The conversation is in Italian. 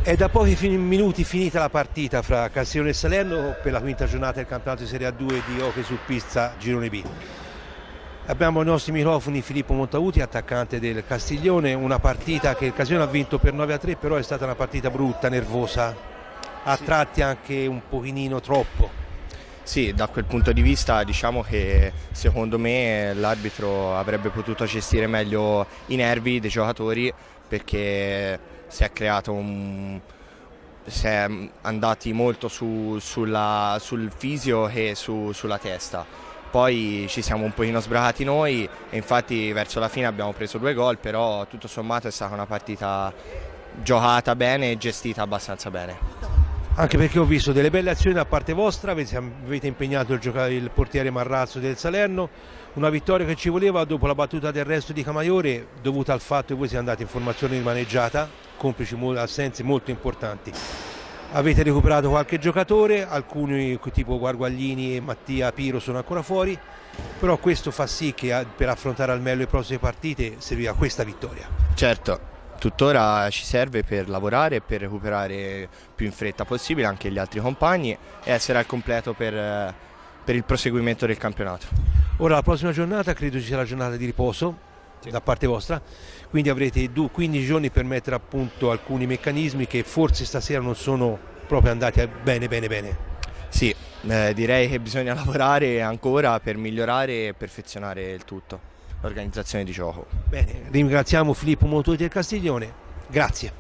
È da pochi minuti finita la partita fra Castiglione e Salerno per la quinta giornata del campionato di Serie A2 di hockey su pista Girone B. Abbiamo ai nostri microfoni Filippo Montaguti, attaccante del Castiglione, una partita che il Castiglione ha vinto per 9-3, però è stata una partita brutta, nervosa, a tratti anche un pochino troppo. Sì, da quel punto di vista diciamo che secondo me l'arbitro avrebbe potuto gestire meglio i nervi dei giocatori, perché si è andati molto sul fisio e sulla testa. Poi ci siamo un pochino sbracati noi e infatti verso la fine abbiamo preso 2 gol, però tutto sommato è stata una partita giocata bene e gestita abbastanza bene. Anche perché ho visto delle belle azioni da parte vostra, avete impegnato il portiere Marrazzo del Salerno, una vittoria che ci voleva dopo la battuta del resto di Camaiore, dovuta al fatto che voi siete andati in formazione rimaneggiata, complici assenze molto importanti. Avete recuperato qualche giocatore, alcuni tipo Guarguaglini e Mattia Piro sono ancora fuori, però questo fa sì che per affrontare al meglio le prossime partite serviva questa vittoria. Certo. Tuttora ci serve per lavorare e per recuperare più in fretta possibile anche gli altri compagni e essere al completo per il proseguimento del campionato. Ora la prossima giornata credo ci sia la giornata di riposo da parte vostra, quindi avrete 15 giorni per mettere a punto alcuni meccanismi che forse stasera non sono proprio andati bene. Sì, direi che bisogna lavorare ancora per migliorare e perfezionare il tutto. L'organizzazione di gioco. Bene, ringraziamo Filippo Montaguti del Castiglione, grazie.